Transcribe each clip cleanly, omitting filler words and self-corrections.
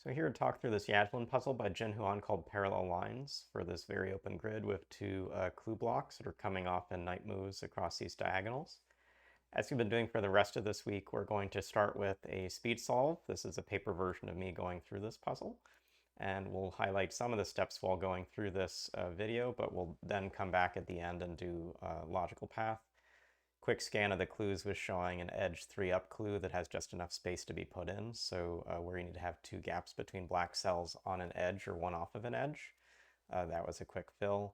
So here to talk through this Yajilin puzzle by JinHoo Ahn called Parallel Lines for this very open grid with two clue blocks that are coming off in night moves across these diagonals. As we've been doing for the rest of this week, we're going to start with a speed solve. This is a paper version of me going through this puzzle. And we'll highlight some of the steps while going through this video, but we'll then come back at the end and do a logical path. Quick scan of the clues was showing an edge 3 up clue that has just enough space to be put in, so where you need to have two gaps between black cells on an edge or one off of an edge. That was a quick fill.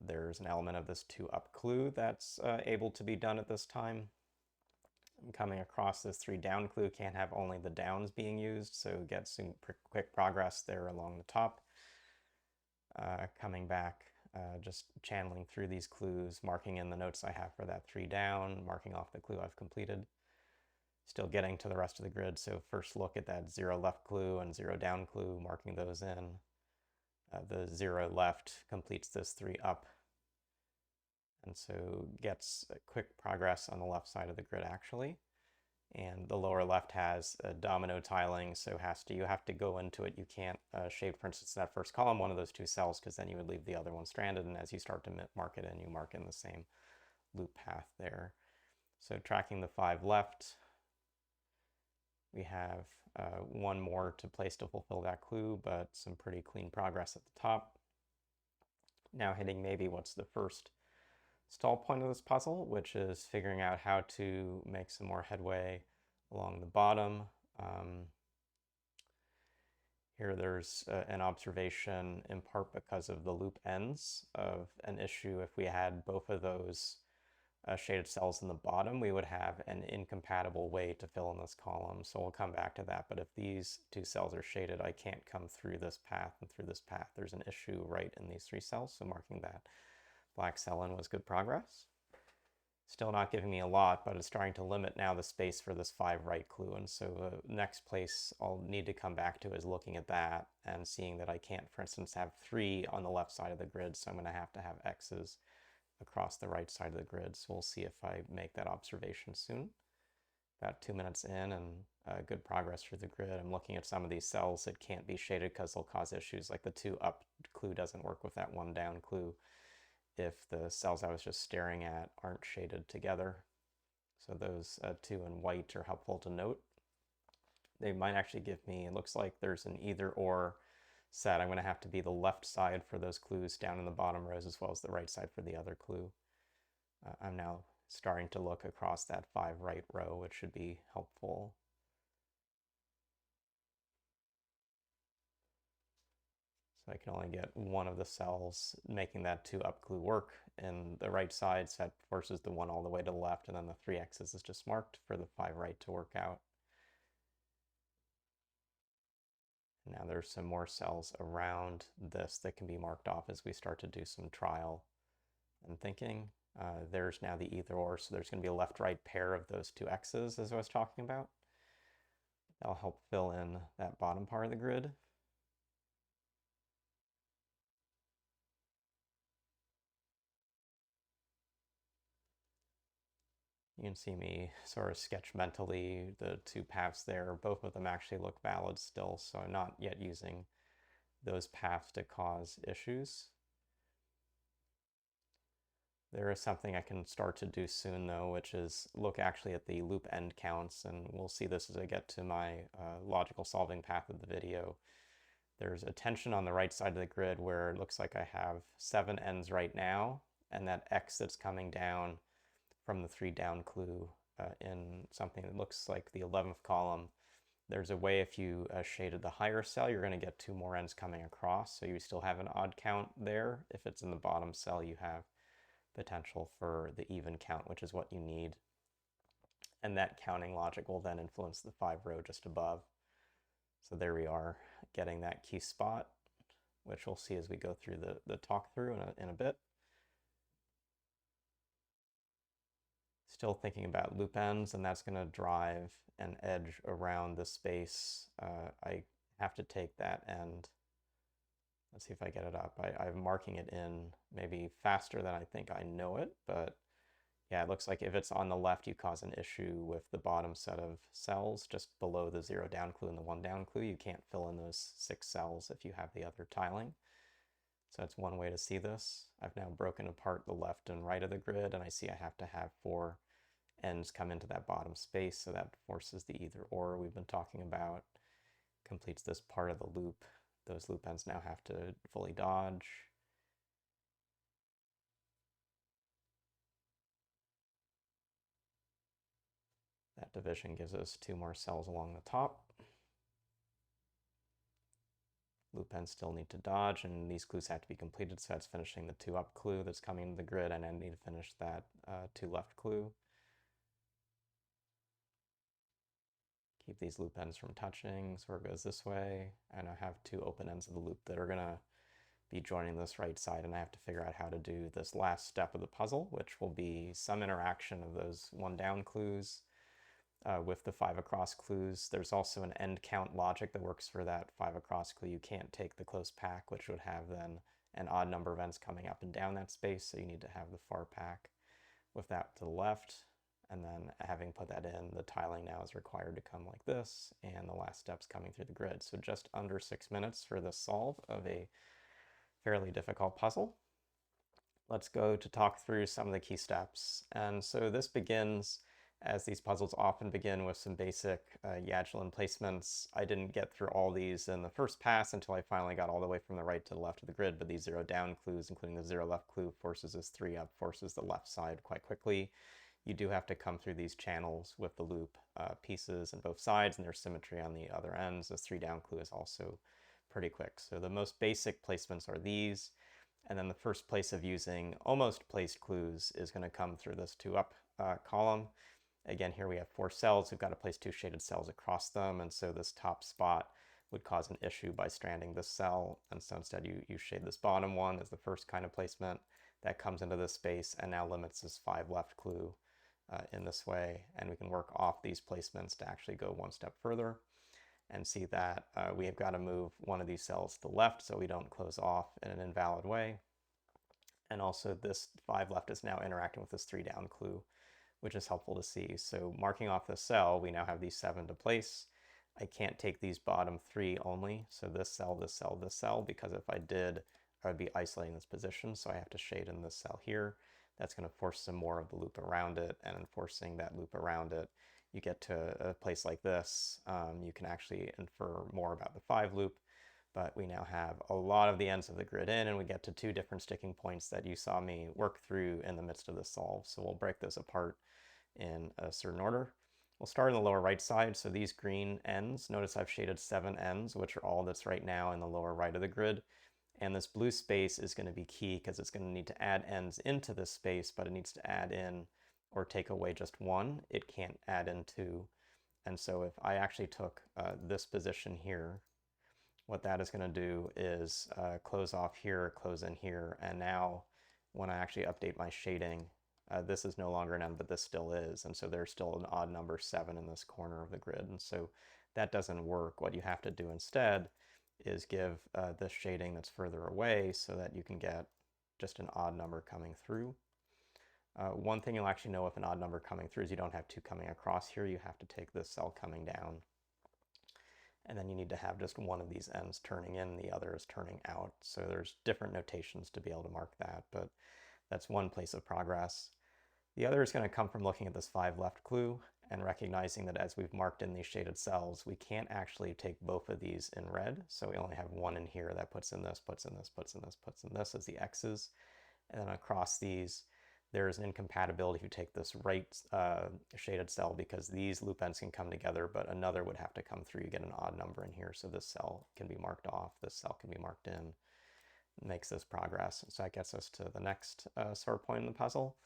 There's an element of this 2 up clue that's able to be done at this time. Coming across this 3 down clue, can't have only the downs being used, so get some quick progress there along the top. Coming back, just channeling through these clues, marking in the notes I have for that 3 down, marking off the clue I've completed. Still getting to the rest of the grid, so first look at that 0 left clue and 0 down clue, marking those in. The 0 left completes this 3 up, and so gets quick progress on the left side of the grid actually. And the lower left has domino tiling, so you have to go into it. You can't shade, for instance, that first column, one of those 2 cells, because then you would leave the other one stranded, and as you start to mark it in, you mark in the same loop path there. So tracking the 5 left, we have 1 more to place to fulfill that clue, but some pretty clean progress at the top. Now hitting maybe what's the first stall point of this puzzle, which is figuring out how to make some more headway along the bottom. Here there's an observation in part because of the loop ends of an issue. If we had both of those shaded cells in the bottom, we would have an incompatible way to fill in this column. So we'll come back to that. But if these 2 cells are shaded, I can't come through this path and through this path. There's an issue right in these 3 cells, so marking that black cell in was good progress. Still not giving me a lot, but it's starting to limit now the space for this 5 right clue. And so the next place I'll need to come back to is looking at that and seeing that I can't, for instance, have 3 on the left side of the grid. So I'm going to have X's across the right side of the grid. So we'll see if I make that observation soon. About 2 minutes in and good progress through the grid. I'm looking at some of these cells that can't be shaded because they'll cause issues, like the 2 up clue doesn't work with that 1 down clue if the cells I was just staring at aren't shaded together. So those 2 in white are helpful to note. They might actually give me, it looks like there's an either or set. I'm going to have to be the left side for those clues down in the bottom rows as well as the right side for the other clue. I'm now starting to look across that 5 right row, which should be helpful. So I can only get one of the cells, making that 2 up clue work. And the right side set forces the 1 all the way to the left, and then the 3 X's is just marked for the 5 right to work out. Now there's some more cells around this that can be marked off as we start to do some trial and thinking. There's now the either or, so there's going to be a left-right pair of those 2 X's as I was talking about. That'll help fill in that bottom part of the grid. You can see me sort of sketch mentally the 2 paths there. Both of them actually look valid still, so I'm not yet using those paths to cause issues. There is something I can start to do soon though, which is look actually at the loop end counts, and we'll see this as I get to my logical solving path of the video. There's a tension on the right side of the grid where it looks like I have 7 ends right now, and that X that's coming down from the 3 down clue in something that looks like the 11th column. There's a way if you shaded the higher cell, you're going to get 2 more ends coming across, so you still have an odd count there. If it's in the bottom cell, you have potential for the even count, which is what you need. And that counting logic will then influence the 5 row just above. So there we are, getting that key spot, which we'll see as we go through the talk through in a bit. Still thinking about loop ends, and that's going to drive an edge around the space. I have to take that end. Let's see if I get it up. I'm marking it in maybe faster than I think I know it, but Yeah, it looks like if it's on the left, you cause an issue with the bottom set of cells just below the 0 down clue and the 1 down clue. You can't fill in those 6 cells if you have the other tiling. So that's one way to see this. I've now broken apart the left and right of the grid, and I see I have to have 4 ends come into that bottom space, so that forces the either or we've been talking about, completes this part of the loop. Those loop ends now have to fully dodge. That division gives us 2 more cells along the top. Loop ends still need to dodge, and these clues have to be completed, so that's finishing the 2 up clue that's coming to the grid, and I need to finish that 2 left clue. Keep these loop ends from touching, so it goes this way, and I have 2 open ends of the loop that are going to be joining this right side, and I have to figure out how to do this last step of the puzzle, which will be some interaction of those 1 down clues with the 5 across clues. There's also an end count logic that works for that 5 across clue. You can't take the close pack, which would have then an odd number of ends coming up and down that space, so you need to have the far pack with that to the left. And then having put that in, the tiling now is required to come like this, and the last step's coming through the grid. So just under 6 minutes for this solve of a fairly difficult puzzle. Let's go to talk through some of the key steps. And so this begins, as these puzzles often begin, with some basic Yajilin placements. I didn't get through all these in the first pass until I finally got all the way from the right to the left of the grid, but these 0 down clues, including the 0 left clue, forces this 3 up, forces the left side quite quickly. You do have to come through these channels with the loop pieces on both sides, and there's symmetry on the other ends. This 3 down clue is also pretty quick. So the most basic placements are these. And then the first place of using almost placed clues is going to come through this 2 up column. Again, here we have 4 cells. We've got to place 2 shaded cells across them, and so this top spot would cause an issue by stranding this cell. And so instead you shade this bottom one as the first kind of placement. That comes into this space and now limits this 5 left clue in this way. And we can work off these placements to actually go one step further and see that we have got to move one of these cells to the left so we don't close off in an invalid way. And also this 5 left is now interacting with this 3 down clue, which is helpful to see. So marking off the cell, we now have these 7 to place. I can't take these bottom 3 only, so this cell, this cell, this cell, because if I did, I would be isolating this position, so I have to shade in this cell here. That's going to force some more of the loop around it, and in forcing that loop around it, you get to a place like this. You can actually infer more about the 5 loop, but we now have a lot of the ends of the grid in, and we get to 2 different sticking points that you saw me work through in the midst of the solve. So we'll break this apart in a certain order. We'll start in the lower right side. So these green ends, notice I've shaded 7 ends, which are all that's right now in the lower right of the grid. And this blue space is going to be key because it's going to need to add ends into this space, but it needs to add in or take away just 1. It can't add in 2. And so if I actually took this position here, what that is going to do is close off here, close in here, and now when I actually update my shading, this is no longer an end, but this still is, and so there's still an odd number 7 in this corner of the grid, and so that doesn't work. What you have to do instead is give this shading that's further away so that you can get just an odd number coming through. One thing you'll actually know with an odd number coming through is you don't have 2 coming across here. You have to take this cell coming down, and then you need to have just one of these ends turning in, the other is turning out. So there's different notations to be able to mark that, but that's one place of progress. The other is going to come from looking at this 5 left clue and recognizing that as we've marked in these shaded cells, we can't actually take both of these in red. So we only have one in here that puts in this, puts in this, puts in this, puts in this as the X's. And then across these, there is an incompatibility if you take this right shaded cell, because these loop ends can come together, but another would have to come through. You get an odd number in here, so this cell can be marked off, this cell can be marked in. It makes this progress. So that gets us to the next sort point in the puzzle.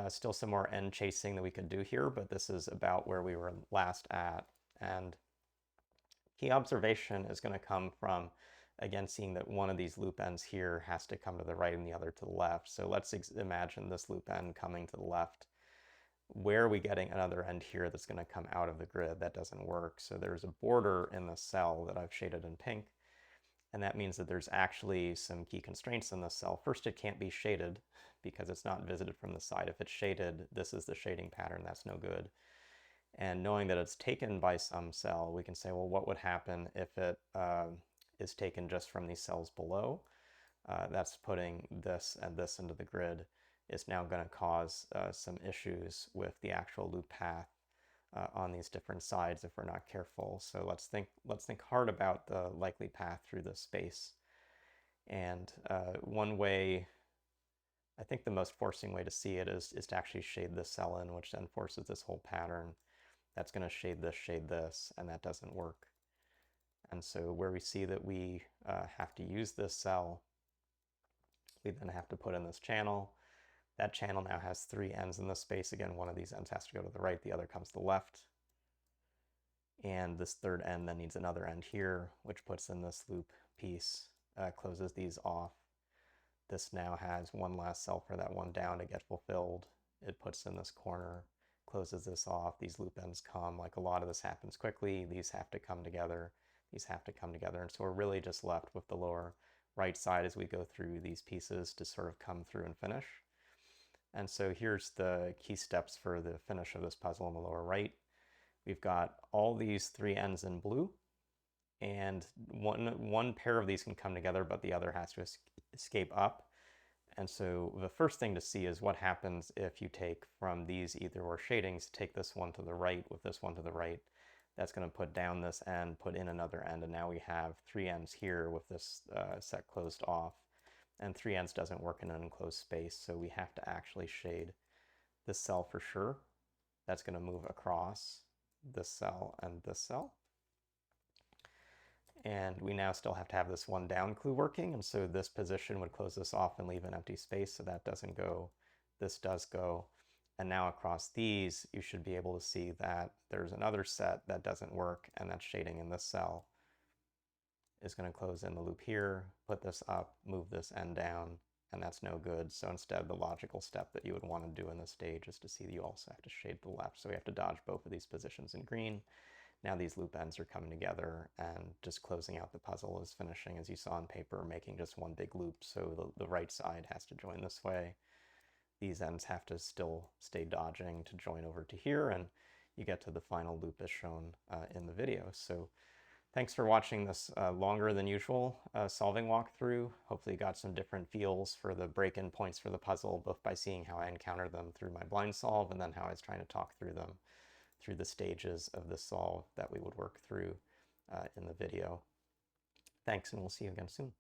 Still some more end chasing that we could do here, but this is about where we were last at. And key observation is going to come from, again, seeing that one of these loop ends here has to come to the right and the other to the left. So let's imagine this loop end coming to the left. Where are we getting another end here that's going to come out of the grid? That doesn't work. So there's a border in the cell that I've shaded in pink, and that means that there's actually some key constraints in this cell. First, it can't be shaded because it's not visited from the side. If it's shaded, this is the shading pattern, that's no good. And knowing that it's taken by some cell, we can say, well, what would happen if it is taken just from these cells below? That's putting this and this into the grid is now going to cause some issues with the actual loop path on these different sides if we're not careful. So let's think hard about the likely path through this space. And one way, I think the most forcing way to see it is to actually shade this cell in, which then forces this whole pattern. That's going to shade this, and that doesn't work. And so where we see that we have to use this cell, we then have to put in this channel. That channel now has 3 ends in this space. Again, one of these ends has to go to the right, the other comes to the left. And this third end then needs another end here, which puts in this loop piece, closes these off. This now has one last cell for that one down to get fulfilled. It puts in this corner, closes this off. These loop ends come. Like, a lot of this happens quickly. These have to come together. These have to come together. And so we're really just left with the lower right side as we go through these pieces to sort of come through and finish. And so here's the key steps for the finish of this puzzle on the lower right. We've got all these 3 ends in blue, and one pair of these can come together, but the other has to escape up. And so the first thing to see is what happens if you take from these either or shadings, take this one to the right with this one to the right. That's going to put down this end, put in another end, and now we have 3 ends here with this set closed off. And 3 ends doesn't work in an enclosed space, so we have to actually shade this cell for sure. That's going to move across this cell and this cell. And we now still have to have this one down clue working, and so this position would close this off and leave an empty space, so that doesn't go. This does go. And now across these, you should be able to see that there's another set that doesn't work, and that's shading in this cell. Is going to close in the loop here, put this up, move this end down, and that's no good. So instead, the logical step that you would want to do in this stage is to see that you also have to shade the left. So we have to dodge both of these positions in green. Now these loop ends are coming together, and just closing out the puzzle is finishing, as you saw on paper, making just one big loop. So the right side has to join this way. These ends have to still stay dodging to join over to here, and you get to the final loop as shown in the video. So thanks for watching this longer than usual solving walkthrough. Hopefully you got some different feels for the break-in points for the puzzle, both by seeing how I encountered them through my blind solve and then how I was trying to talk through them through the stages of the solve that we would work through in the video. Thanks, and we'll see you again soon.